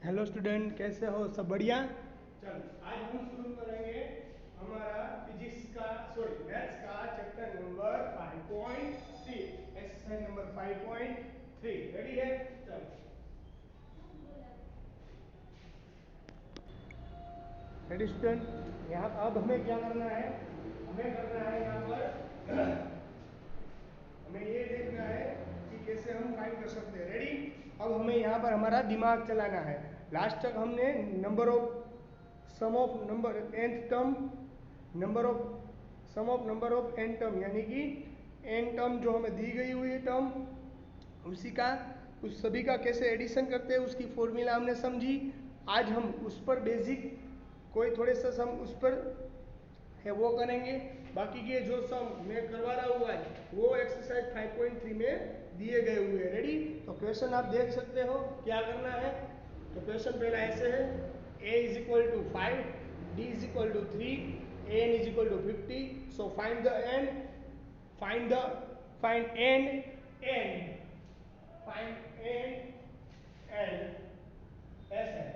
Hello student, कैसे हो? सब बढ़िया। चलो आज हम शुरू करेंगे हमारा फिजिक्स का मैथ्स का chapter number 5.3, exercise number 5.3। Ready है? चलो रेडी स्टूडेंट। यहाँ अब हमें क्या करना है? हमें करना है यहाँ पर हमें ये देखना है कि कैसे हम फाइंड कर सकते हैं। रेडी? अब हमें यहाँ पर हमारा दिमाग चलाना है। लास्ट तक हमने number of sum of number nth term, number of sum of number of n term, यानी कि n टर्म जो हमें दी गई हुई टर्म, उसी का उस सभी का कैसे एडिशन करते हैं उसकी फॉर्मूला हमने समझी। आज हम उस पर बेसिक कोई थोड़े सा सम उस पर है वो करेंगे। बाकी के जो सम मैं करवा रहा हुआ है वो एक्सरसाइज 5.3 में दिए गए हुए हैं। रेडी? तो क्वेश्चन आप देख सकते हो क्या करना है। तो क्वेश्चन पहला ऐसे है, a is equal to 5, d is equal to 3, an is equal to 50। So find the n, find the find n find n s है।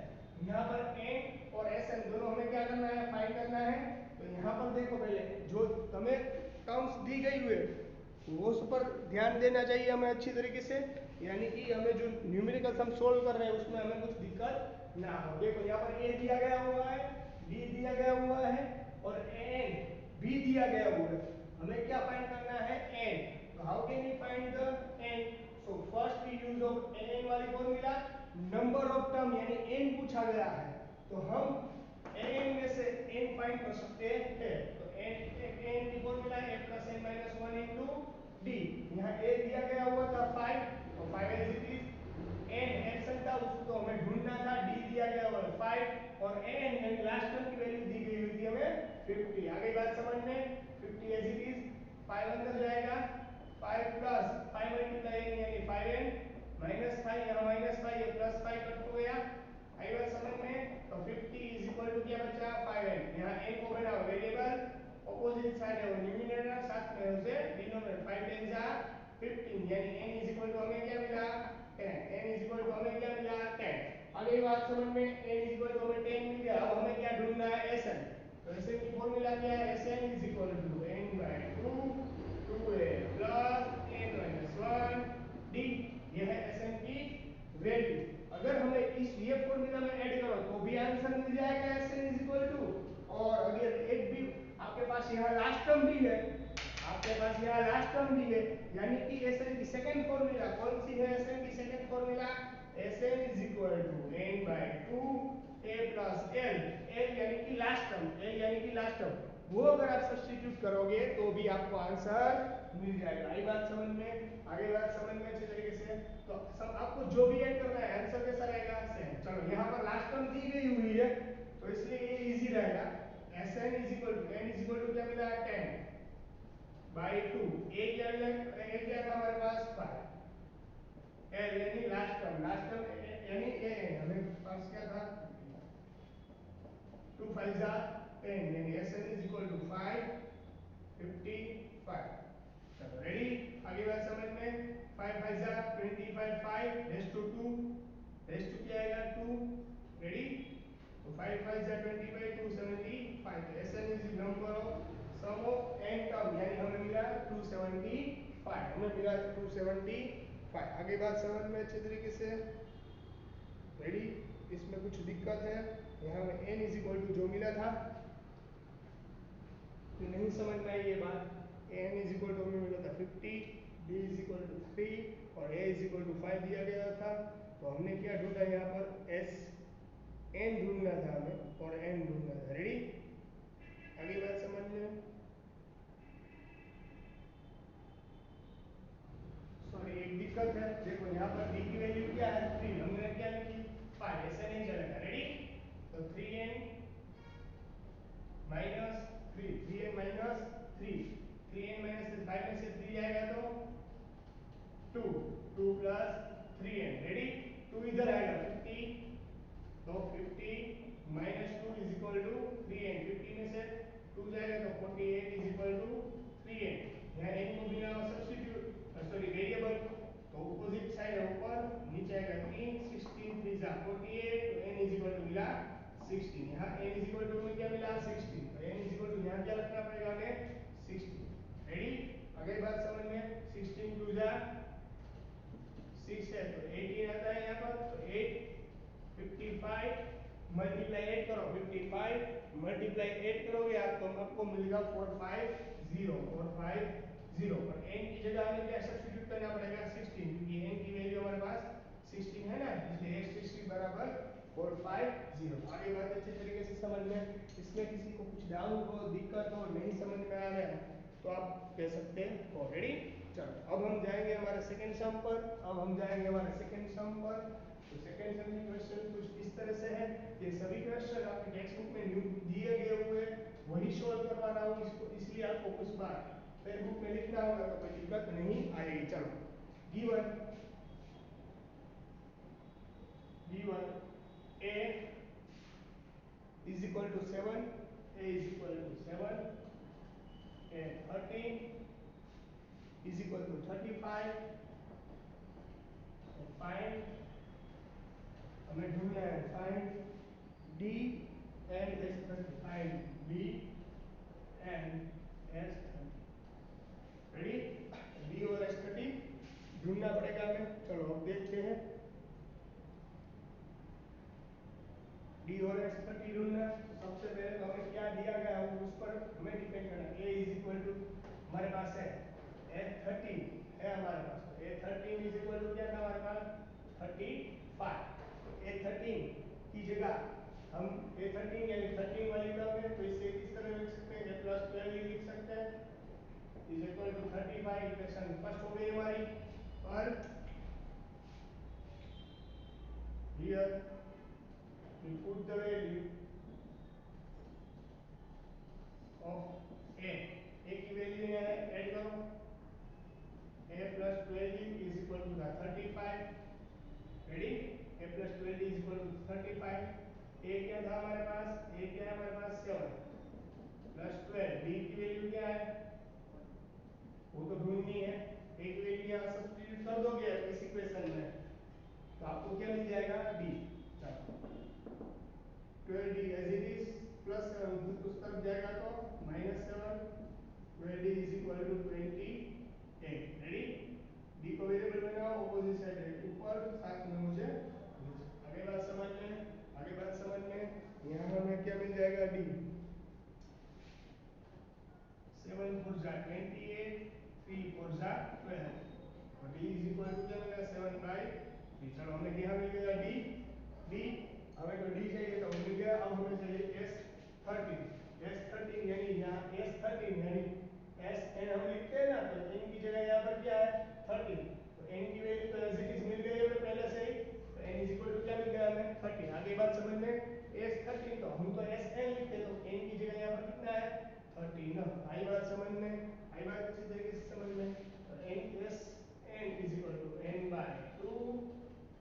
यहाँ पर एन और एस एन दोनों हमें क्या करना है? फाइंड करना है। तो यहाँ पर देखो, पहले जो हमें टर्म्स दी गई हुए वो उस पर ध्यान देना चाहिए हमें अच्छी तरीके से, यानी कि हमें जो न्यूमेरिकल सम सोल्व कर रहे हैं उसमें हमें कुछ दिक्कत ना हो। देखो यहाँ पर ए दिया गया हुआ है, डी दिया गया हुआ है और एन बी दिया गया हुआ है। हमें क्या फाइंड करना है? एन। तो how can we find the n? So first we use of n वाली फॉर्मूला, नंबर ऑफ टर्म यानी एन पूछा गया है तो हम एन में से एन फाइंड कर सकते हैं। तो एन की फॉर्मूला है a plus n minus 1 into d. यहाँ ए दिया गया हुआ था 5, तो 5 as it is. An action था, उसको हमें ढूंढना था। डी दिया गया हुआ है 5 और एन यानी लास्ट टर्म की वैल्यू दी गई हुई थी हमें 50। आगे बात समझ में, 50 एज इट इज। 5 अंदर जाएगा, 5 प्लस 5 मल्टीप्लाई एन यानी 5n माइनस 5, यहाँ माइनस 5 ये प्लस 5 कट हो गया। आई बात समझ में? तो 50 इज इक्वल टू क्या बचा? 5n। यहाँ n को बनाओ वेरिएबल, ऑपोजिट साइड है वो न्यूमरेटर, साथ में उसे डिनोमिनेटर। 5 10 जा 15 यानी n इज इक्वल टू हमें क्या मिला? 10। n इज इक्वल टू हमें क्या मिला? 10। आगे बात समझ में, n इज इक्वल टू हमें 10 मिल गया। अब हमें क्या ढूंढना है? Sn। तो Sn की फॉर्मूला क्या है? Sn is equal to n/2 2a plus n minus 1 d. ये है Sn की वैल्यू। अगर हमें इस ये फॉर्मूला में ऐड करो तो भी आंसर मिल जाएगा Sn इज इक्वल टू। और अगर एक भी आपके पास यहाँ लास्ट टर्म भी है, आपके पास यहाँ लास्ट टर्म भी है, यानी कि Sn की सेकंड फॉर्मूला कौन सी है? Sn की second formula Sn is equal to n/2 a plus l। l यानी कि लास्ट टर्म, l यानी कि लास्ट टर्म, वो अगर आप सब्स्टिट्यूट करोगे तो भी आपको आंसर मिल जाएगा। आई बात समझ में? आगे बात समझ में अच्छे तरीके से। तो सब आपको जो भी ऐड करना है आंसर कैसा रहेगा? सेम। चलो यहाँ पर लास्ट टर्म दी गई हुई है तो इसलिए ये इजी रहेगा। Sn is equal to n is equal to क्या मिला? 10/2। a क्या मिला? a क्या था हमारे पास? 5। l यानी लास्ट टर्म, लास्ट टर्म यानी a हमें पास क्या था? 2 5 जा 10 यानी Sn इज इक्वल टू 5 55। चलो रेडी? आगे बात समझ में। 5 5 जा 25, 5 रेस टू 2, रेस टू क्या आएगा? 2। रेडी? तो 5 5 जा 25, 275। तो Sn is number of sum of n term, यानी हमें मिला 275, हमें मिला 275। आगे बात समझ में अच्छे तरीके से। रेडी? इसमें कुछ दिक्कत है? यहाँ में n इज इक्वल टू जो मिला था नहीं समझ में आई ये बात। n इज इक्वल टू हमें मिला था 50, d इज इक्वल टू 3 और a इज इक्वल टू 5 दिया गया था। तो हमने क्या ढूंढा? यहाँ पर s n ढूंढना था हमें और n ढूंढना था। रेडी? अगली बात समझ में। सॉरी एक दिक्कत है, देखो यहाँ पर d की वैल्यू क्या है? 3, हमने क्या लिखी? 5। ऐसे नहीं चलेगा। रेडी? तो 3n minus 3, 3n minus 3, 3n minus 5 में से 3 जाएगा तो 2, 2 प्लस 3n। रेडी? 2 इधर आएगा 50, तो 50 minus 2 is equal to 3n। 50 में से 2 जाएगा तो 48 इज इक्वल टू 3n। यहाँ n को बिना सब्स्टिट्यूट सॉरी वेरिएबल, तो ऑपोजिट साइड है ऊपर, नीचे आएगा 3, 16 3 जा 48, तो इज इक्वल टू मिला 16। यहाँ n इज इक्वल टू में क्या मिला 16, तो n इज इक्वल टू यहाँ क्या रखना पड़ेगा हमें 16। रेडी, आगे बात समझ में। 16 टू जा 6 है तो 18 आता है यहाँ पर, तो 8 55 मल्टीप्लाई 8 करो, 55 मल्टीप्लाई 8 करोगे आप तो आपको मिलेगा 450 450। और n की जगह हमें क्या सब्स्टिट्यूट करना पड़ेगा 16, क्योंकि n की वैल्यू हमारे पास 16 है ना, इसलिए 860 बराबर 450। आगे बात अच्छे तरीके से समझ में। इसमें किसी को कुछ डाउट हो, दिक्कत हो, नहीं समझ में आ रहा है तो आप कह सकते हैं। ऑलरेडी चलो अब हम जाएंगे हमारे सेकंड सम पर। तो सेकंड सम की क्वेश्चन कुछ इस तरह से है कि सभी क्वेश्चन आपके टेक्स्ट बुक में न्यू दिए गए हुए वही सॉल्व करवा रहा हूँ इसको, इसलिए आपको कुछ बार पेन बुक में लिखना होगा तो कोई दिक्कत नहीं आएगी। चलो given a is equal to 7, a is equal to 7, a 13 is equal to 35, तो फाइंड हमें ढूंढना है find d and s30, find d and s30। Ready, d और s30 ढूंढना पड़ेगा हमें। चलो अब देखते हैं d और s30 ढूंढना। तो सबसे पहले तो हमें क्या दिया गया है उस पर हमें डिपेंड करना है। a इज इक्वल टू हमारे पास है a13 है हमारे पास, तो a13 इज इक्वल टू क्या था हमारे पास 35। तो a13 की जगह हम a13 यानी 13 वाली टर्म है तो इसे इस तरह लिख सकते हैं, a प्लस 12 लिख सकते हैं is equal to 35। Equation first हो गई हमारी। और here we put the value of a की वैल्यू है ऐड करो, a plus 12 is equal to the 35। Ready, a plus 12 is equal to 35। a क्या था हमारे पास, a क्या है हमारे पास 7 प्लस 12, b की वैल्यू क्या है वो तो ढूंढनी है। a की वैल्यू यहाँ सब्स्टिट्यूट कर दोगे इस इक्वेशन में तो आपको क्या मिल जाएगा d। चलो 12d as it is plus 7 उस तरफ जाएगा तो -7, 12d is equal to 28। Ready, d को वेरिएबल बनाओ, ऑपोजिट साइड है ऊपर, साथ में मुझे आगे बात समझ में। यहाँ हमें क्या मिल जाएगा d 7 4 जा 28, 3 4 जा 12, और d इज इक्वल टू क्या मिलेगा 7/3। चलो हमें यहाँ मिल गया d हमें तो d चाहिए तो मिल गया। अब हमें चाहिए s13 यानी यहाँ s13 यानी sn हम लिखते हैं ना, तो n की जगह यहाँ पर क्या है 13, तो n की वैल्यू तो एज इट इज मिल गई हमें पहले से ही, तो n इज इक्वल टू क्या मिल गया हमें 13। आगे बात समझ में, s13 तो हम तो sn लिखते तो n की जगह यहाँ पर कितना है 13। आई बात समझ में, आई बात अच्छी तरीके से समझ में। तो n is equal to n/2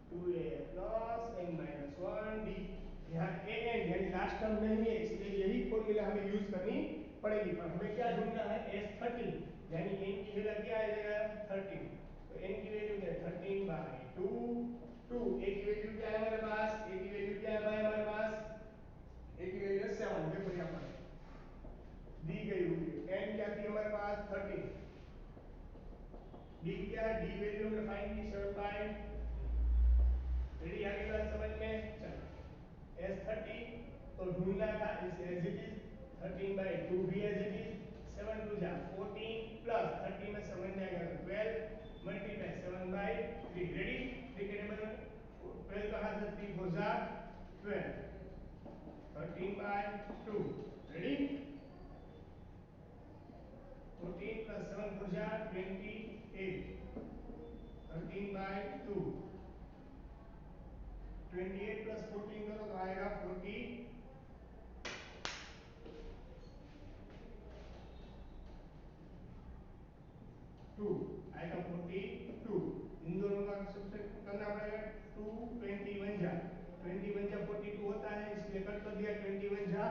2a plus n-1 d। यहाँ an यानी लास्ट टर्म नहीं है इसलिए यही फॉर्मूला हमें यूज करनी पड़ेगी, पर हमें क्या ढूंढना है s13 यानी n की जगह क्या आ जाएगा 13, तो n की वैल्यू क्या है 13/2 2 a की वैल्यू क्या है हमारे पास, a की वैल्यू क्या है भाई हमारे पास, a की वैल्यू 7 देखो यहाँ पर दी गई हुई है। n क्या थी हमारे पास 13, d क्या है, d वैल्यू हमने फाइंड की 7/। रेडी, आगे बात समझ में। चलो s30 तो ढूंढना था इस एज इट इज 13/2 भी एज इट इज 7 2 जा 14 प्लस 30 में 7 जाएगा तो 12 मल्टीप्लाई 7/3। रेडी, 3 के टेबल 12 कहां से 3 4 जा 12 13/2। रेडी, 14 प्लस 7 4 जा 28 13/2, 28 प्लस 14 करो तो आएगा 42, आएगा 42। इन दोनों का सब्ट्रैक्ट करना पड़ेगा। 2 21 जा 42 होता है इसलिए कट कर दिया, 21 जा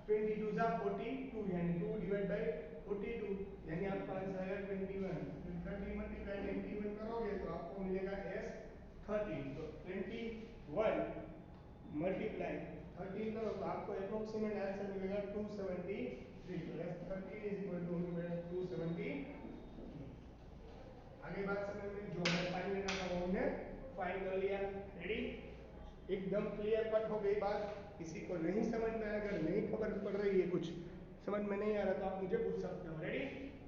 22 जा 42 यानी 2 डिवाइड बाय 42 यानी आपका आंसर आएगा 21। फिर 30 मल्टीप्लाई 21 करोगे तो आपको मिलेगा s13, तो 21 मल्टीप्लाई 13 करो तो आपको अप्रोक्सीमेट आंसर मिलेगा 273। तो S13 इज इक्वल टू 273। आगे बात समझ में, जो हमें फाइंड करना था वो हमने फाइंड कर लिया। रेडी, एकदम क्लियर कट हो गई बात। किसी को नहीं समझ में आया, अगर नहीं खबर पड़ रही है, कुछ समझ में नहीं आ रहा तो आप मुझे पूछ सकते हो। रेडी,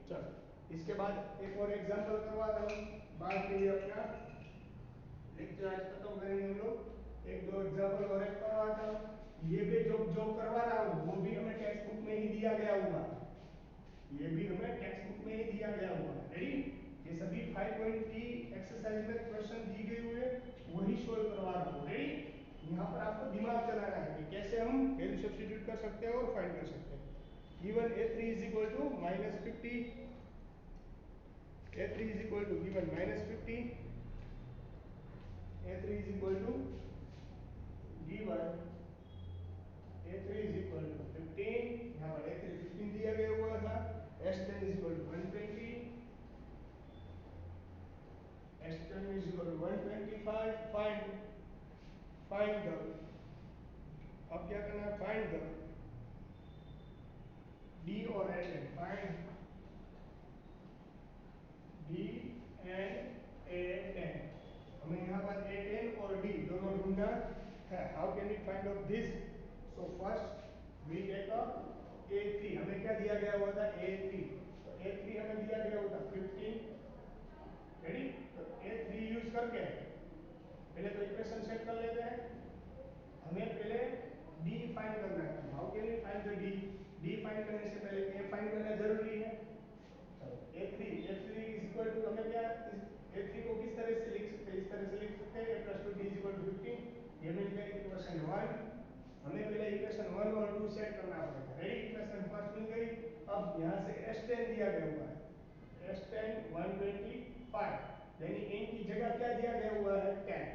चलो इसके बाद एक और एग्जांपल करवाता हूँ। बात के लिए अपना लेक्चर आज खत्म करेंगे हम लोग। एक दो एग्जांपल और एक करवाता हूँ। ये भी जो जो करवा रहा हूँ वो भी हमें टेक्स्ट बुक में ही दिया गया होगा। ये भी हमें टेक्स्ट बुक में ही दिया गया होगा। रेडी, ये सभी 5.3 एक्सरसाइज में क्वेश्चन दिए गए हुए वही सोल्व करवा रहा हूँ। रेडी, यहाँ पर आपको दिमाग चलाना है कि कैसे हम वैल्यू सब्स्टिट्यूट कर सकते हैं और फाइंड कर सकते हैं। Given a3 is equal to -50, a3 is equal to given -50, a3 is equal to given a3 is equal to 15। यहाँ पर a3 15 दिया गया हुआ था। s10 is equal to 120, s10 is equal to 125. Find the, अब क्या करना है, फाइंड द d और a10, find d and a10। हमें यहाँ पर a10 और d दोनों ढूंढना है। How can we find out this? So first we take up a3। हमें क्या दिया गया हुआ था, a3। तो a3 हमें दिया गया हुआ था 15। रेडी, तो a3 यूज करके पहले तो इक्वेशन सेट कर लेते हैं। हमें पहले d फाइंड करना है। How can we find the d? d find करने से पहले a फाइंड करना जरूरी है। चलो a3 इज इक्वल टू, हमें क्या a3 को किस तरह से लिख सकते हैं, इस तरह से लिख सकते हैं a + 2d = 15। ये मिल गया इक्वेशन 1। हमें पहले इक्वेशन 1 और 2 सेट करना पड़ेगा। रेडी, इक्वेशन फर्स्ट मिल गई। अब यहाँ से s10 दिया गया हुआ है, s10 125, यानी n की जगह क्या दिया गया हुआ है, 10।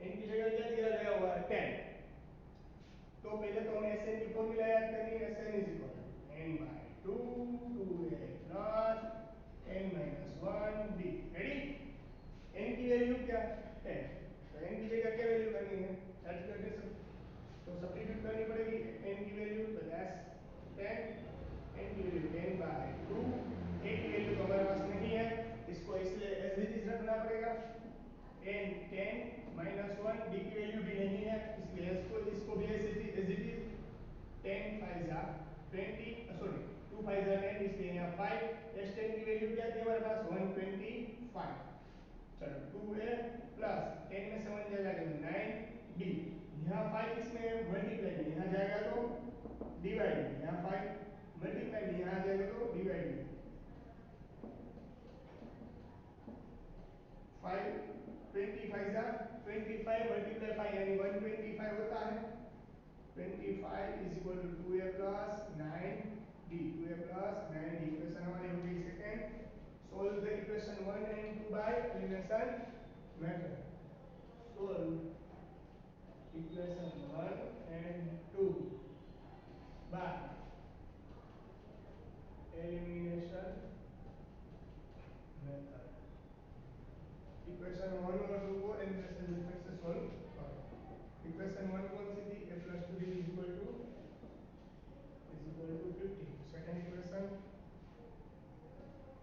n की जगह क्या दिया गया हुआ है, 10। तो पहले तो हमें Sn की फॉर्मूला याद करनी है। Sn is equal to n/2 2a plus n-1d। Ready, n की वैल्यू क्या, 10। तो n की जगह क्या वैल्यू करनी है, ऐड करके सब तो सब्स्टिट्यूट करनी पड़ेगी। n की वैल्यू तो 10, n की वैल्यू 10/2। a की वैल्यू तो हमारे पास नहीं है, इसको इसलिए एज इट इज रखना पड़ेगा। n 10 -1, d की वैल्यू भी नहीं है इसलिए इसको भी एज इट इज 10 5 जा 20, सॉरी 2 5 जा 10, इसलिए यहाँ 5। s10 की वैल्यू क्या थी हमारे पास, 125। चलो 2a प्लस 10 में से 1 जाएगा तो 9d। यहाँ 5 इसमें मल्टीप्लाई में यहाँ जाएगा तो डिवाइड में, यहाँ 5 मल्टीप्लाई में यहाँ जाएगा तो डिवाइड में। 5 25 जा 25 मल्टीप्लाई 5 यानी 125 होता है। 25 is equal to 2a plus 9d, 2a plus 9d। Equation हमारी हो गई second. Solve the equation 1 and 2 by elimination method. Solve equation 1 and 2 by elimination method. Equation 1 और 2 को एलिमिनेशन मेथड से सोल्व करो। इक्वेशन 1 कौन सी थी, a + 2d is equal to 50। Second equation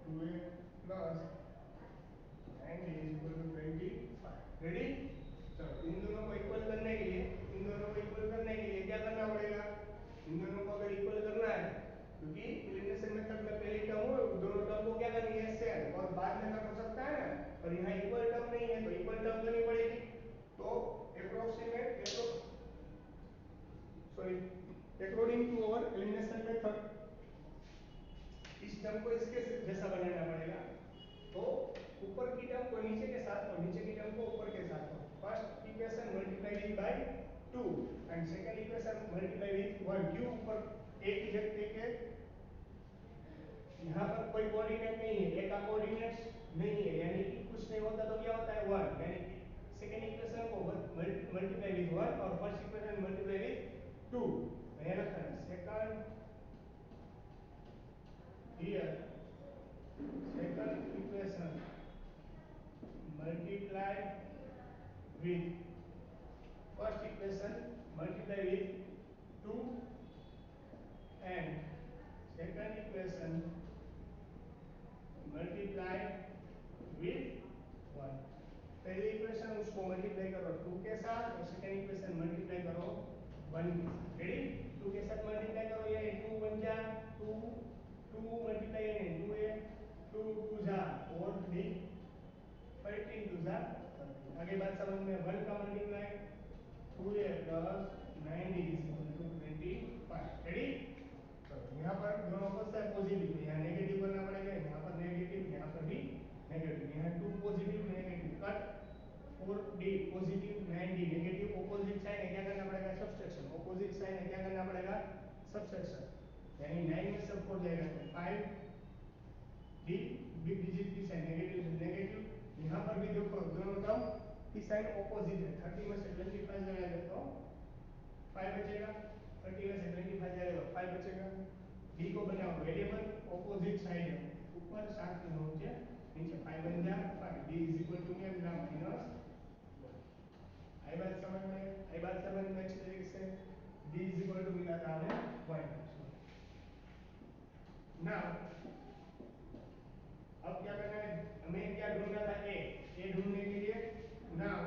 2a plus 9d is equal to 25। Ready, चलो इन दोनों को इक्वल करने के लिए, क्या करना पड़ेगा, इन दोनों को अगर इक्वल करना है, क्योंकि एलिमिनेशन मेथड में पहली टर्म हो दोनों टर्म को क्या करनी है, सेट, और बाद में कर सकता है ना, और यहाँ इक्वल टर्म नहीं है तो इक्वल टर्म करनी पड़ेगी। तो approximate sorry according to our elimination method इस टर्म को इसके जैसा बनाना पड़ेगा। तो ऊपर की टर्म को नीचे के साथ और नीचे की टर्म को ऊपर के साथ। First equation multiplied by 2 and second equation multiplied with 1। क्यों, ऊपर एक ही जगह के यहाँ पर कोई कोऑर्डिनेट नहीं है, एक का कोऑर्डिनेट नहीं है, यानी कि कुछ नहीं होता तो क्या होता है 1, यानी कि सेकंड इक्वेशन को मल्टीप्लाई विद 1 और फर्स्ट इक्वेशन मल्टीप्लाई विद 2। यहाँ रखना है second here second equation multiplied with first equation multiply with 2 and second equation multiply with 1। पहली इक्वेशन उसको मल्टीप्लाई करो 2 के साथ और सेकंड इक्वेशन मल्टीप्लाई करो 1 के साथ। रेडी? 2 के साथ मल्टीप्लाई करो, ये 2 1 जा 2, 2 मल्टीप्लाई है 2 है, 2 2 जा और 3 13 2 जा 13। आगे बात समझ में, 1 का multiply 2a plus 9d is equal to 25। Ready? चलो यहाँ पर दोनों पक्ष है पॉजिटिव, यहाँ नेगेटिव करना पड़ेगा, यहाँ पर नेगेटिव, यहाँ पर भी नेगेटिव, यहाँ 2 पॉजिटिव नेगेटिव कट और d positive 9d negative, opposite sign है क्या करना पड़ेगा सब्सट्रैक्शन, ऑपोजिट साइन है क्या करना पड़ेगा सब्सट्रैक्शन, यानी 9 में सब फोड़ जाएगा तो 5d बिग डिजिट की साइन नेगेटिव से नेगेटिव। यहाँ पर भी देखो दोनों टर्म की साइन ऑपोजिट है, 30 में से 25 जाएगा तो 5 बचेगा, 30 में से 25 जाएगा तो 5 बचेगा। d को बनाओ वेरिएबल, ऑपोजिट साइड है ऊपर 7 में नीचे नीचे 5 बन जाए 5 d इज इक्वल टू क्या मिला माइनस। आई बात समझ में, आई बात समझ में अच्छी तरीके से, d इज इक्वल टू मिला था हमें 1। नाउ अब क्या करना है, हमें क्या ढूंढना था a ढूंढने के लिए now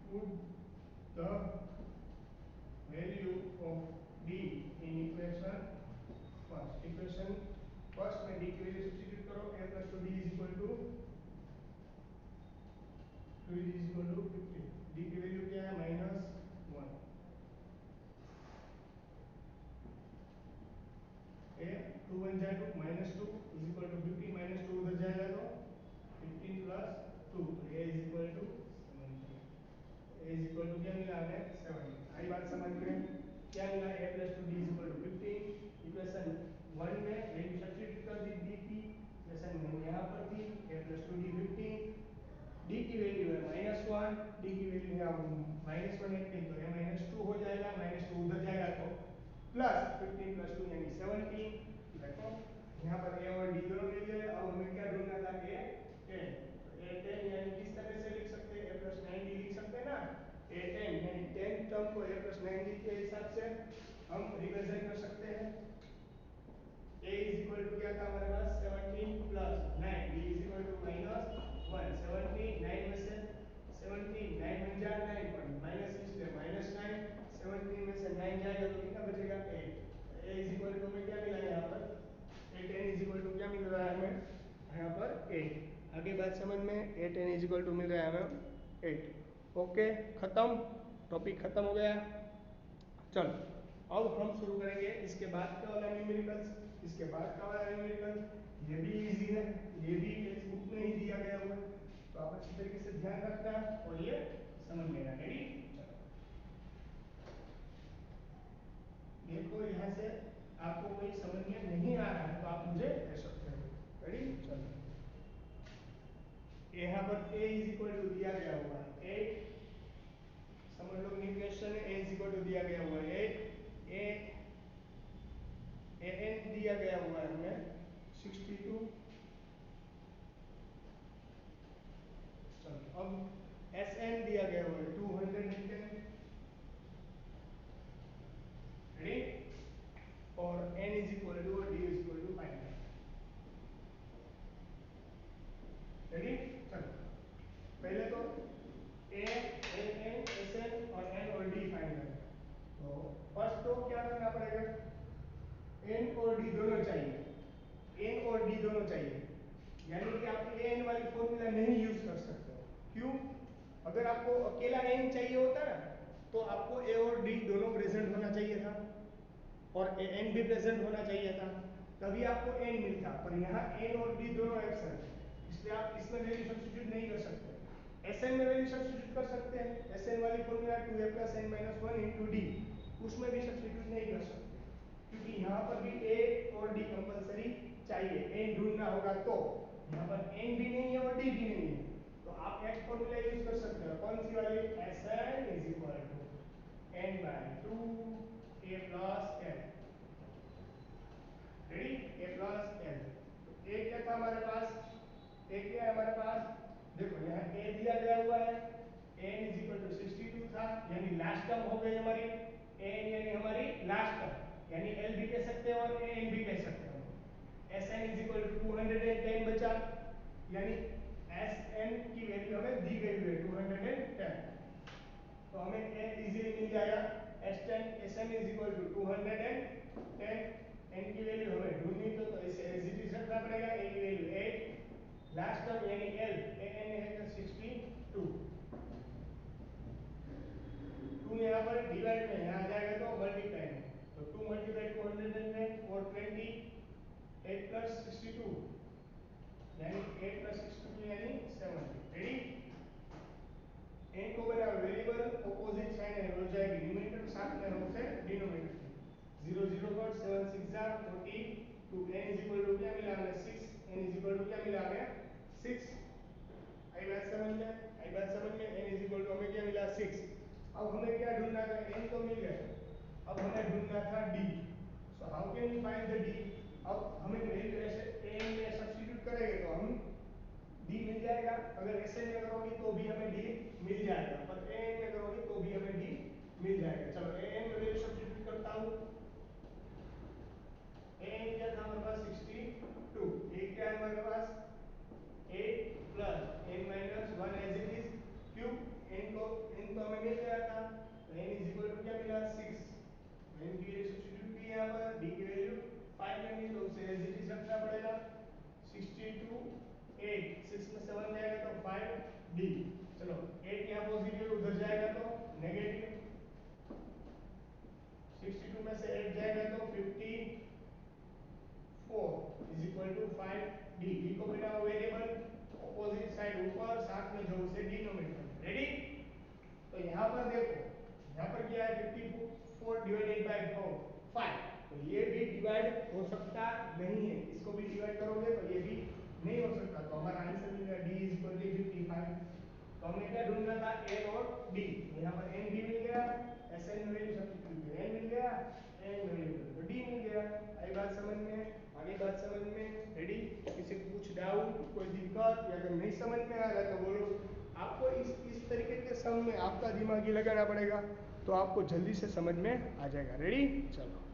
put the value of d in equation first। Equation first में d की वैल्यू सब्स्टिट्यूट करो, a plus 2d is equal to 2 is equal to 15। d की वैल्यू क्या है -1, a 2 1 जा 2 -2 is equal to 15 -2 उधर जाएगा तो 15 plus 2 तो a is equal to 17। a is equal to क्या मिला हमें 7। आई बात समझ में, क्या मिला a plus 2d is equal to 15। Equation 1 में वैल्यू सब्स्टिट्यूट कर दी d की, इक्वेशन में यहाँ पर थी a plus 2d 15, d की वैल्यू है -1, d की वैल्यू है -1 18 तो ये -2 हो जाएगा, -2 उधर जाएगा तो प्लस 15 plus 2 यानी 17। देखो यहाँ पर a और d दोनों ले लिए, अब हमें क्या ढूंढना था a 10। तो a 10 यानी किस तरह से लिख सकते हैं, a plus 9d लिख सकते हैं ना, a 10 यानी 10 टर्म को a plus 9d के हिसाब से हम रिप्रेजेंट कर सकते हैं। a is equal to क्या था हमारे पास 17 plus 9, b is equal to -1 17 9 में से 17 9 बन जा 9 पर माइनस इसलिए -9 17 में से 9 जाएगा तो कितना बचेगा 8। a is equal to हमें क्या मिला यहाँ पर a 10 is equal to क्या मिल रहा है हमें यहाँ पर 8। आगे बात समझ में, a 10 is equal to मिल रहा है हमें 8। ओके खत्म, टॉपिक खत्म हो गया। चलो अब हम शुरू करेंगे इसके बाद का वाला न्यूमेरिकल्स, इसके बाद का वाला न्यूमेरिकल ये भी इजी है, ये भी टेक्स्ट बुक में ही दिया गया हुआ है, तो आप अच्छी तरीके से ध्यान रखना और ये समझ लेना। रेडी? देखो यहाँ से आपको कोई समझ में नहीं आ रहा है तो आप मुझे कह सकते हो। रेडी? चलो यहाँ पर a इज इक्वल टू दिया गया हुआ है 8, समझ लो न्यू क्वेश्चन है, a इज इक्वल टू दिया गया हुआ है 8, a n दिया गया हुआ है हमें 62। चलो अब Sn दिया गया हुआ है 210। रेडी? और n इज इक्वल टू और d is equal to 5। Ready? चलो पहले तो a n n Sn और n और d फाइंड करें। तो फर्स्ट तो क्या करना पड़ेगा, n और d दोनों चाहिए, n और d दोनों चाहिए, यानी कि आप an वाली फॉर्मूला नहीं यूज कर सकते हो। क्यों? अगर आपको अकेला n चाहिए होता ना तो आपको a और d दोनों प्रेजेंट होना चाहिए था और n भी प्रेजेंट होना चाहिए था, तभी आपको n मिलता, पर यहाँ n और d दोनों एब्सेंट है, इसलिए आप इसमें वैल्यू सब्स्टिट्यूट नहीं कर सकते। Sn में वैल्यू सब्स्टिट्यूट कर सकते हैं, Sn वाली formula 2a plus n minus 1 into d, उसमें भी सब्स्टिट्यूट नहीं कर सकते क्योंकि यहाँ पर भी a और d कंपलसरी चाहिए, n ढूंढना होगा तो यहाँ पर n भी नहीं है और d भी नहीं है, तो आप एक फॉर्मूला यूज कर सकते हो, कौन सी वाली, Sn is equal to n by 2 a plus n। Ready? a plus n, तो a क्या था हमारे पास, a क्या है हमारे पास, देखो यहाँ a दिया गया हुआ है n is equal to 62 था, यानी लास्ट टर्म हो गई हमारी एन, यानी हमारी लास्ट टर्म, यानी एल भी कह सकते हैं और एन भी कह सकते हैं। S n is equal to 210 बचा, यानी एस एन की वैल्यू हमें दी गई है 210, तो हमें एन इजीली मिल जाएगा। S n is equal to 210, n की वैल्यू हमें ढूंढनी तो इसे एज इट इज रखना पड़ेगा, ए की वैल्यू 8, लास्ट टर्म यानी एल, एन है 62, 2 यहाँ पर डिवाइड में यहाँ आ जाएगा तो मल्टीप्लाई में, तो 2 मल्टीप्लाई 210 और 20, 8 प्लस 62 यानी 8 प्लस 62 यानी 70। रेडी, एन को बना वेरिएबल ऑपोजिट साइन हो जाएगी, न्यूमरेटर साथ में हो से डिनोमिनेटर 0 0 पर 7 6 जा 42, n इज इक्वल टू क्या मिला हमें 6, n इज इक्वल टू क्या मिला हमें 6, आई बात समझ में, n इज इक्वल टू हमें क्या मिला 6। अब हमें क्या ढूंढना था, n तो मिल गया, अब हमें ढूंढना था d, so how can we find the d। अब हमें वैल्यू ऐसे n में सब्स्टिट्यूट करेंगे तो हम d मिल जाएगा, अगर ऐसे में करोगे तो भी हमें d मिल जाएगा, पर an में करोगे तो भी हमें d मिल जाएगा। चलो an में वैल्यू सब्स्टिट्यूट करता हूं, an क्या था हमारे पास 62, a क्या है हमारे पास 8 plus n minus 1 as it is cube, n तो हमें मिल गया था, तो n इज इक्वल टू क्या मिला 6, n की वैल्यू सब्स्टिट्यूट की यहाँ पर, d की वैल्यू 5 लेंगे तो उसे एज इट इज रखना पड़ेगा, 62 8 6 में 7 जाएगा तो 5 d, चलो 8 यहाँ पॉजिटिव उधर जाएगा तो नेगेटिव, 62 में से 8 जाएगा तो 54 is equal to 5 D, D को बनाओ वेरिएबल ऑपोजिट साइड ऊपर, साथ में जो उसे डिनोमिनेटर। रेडी, तो यहाँ पर देखो, यहाँ पर क्या है 54 डिवाइडेड बाय 5, तो ये भी डिवाइड हो सकता नहीं है, इसको भी डिवाइड करोगे तो ये भी नहीं हो सकता, तो हमारा आंसर मिलेगा d इज इक्वल टू 55। तो हमें क्या ढूंढना था n और d, यहाँ पर n d मिल गया, एस एन में वैल्यू सब्स्टिट्यूट किया n मिल गया, n में वैल्यू तो d मिल गया। आई बात समझ में, आगे बात समझ में। रेडी, किसी को कुछ डाउट, कोई दिक्कत, या अगर नहीं समझ में आ रहा है तो बोलो। आपको इस तरीके के सम में आपका दिमाग ही लगाना पड़ेगा, तो आपको जल्दी से समझ में आ जाएगा। रेडी, चलो।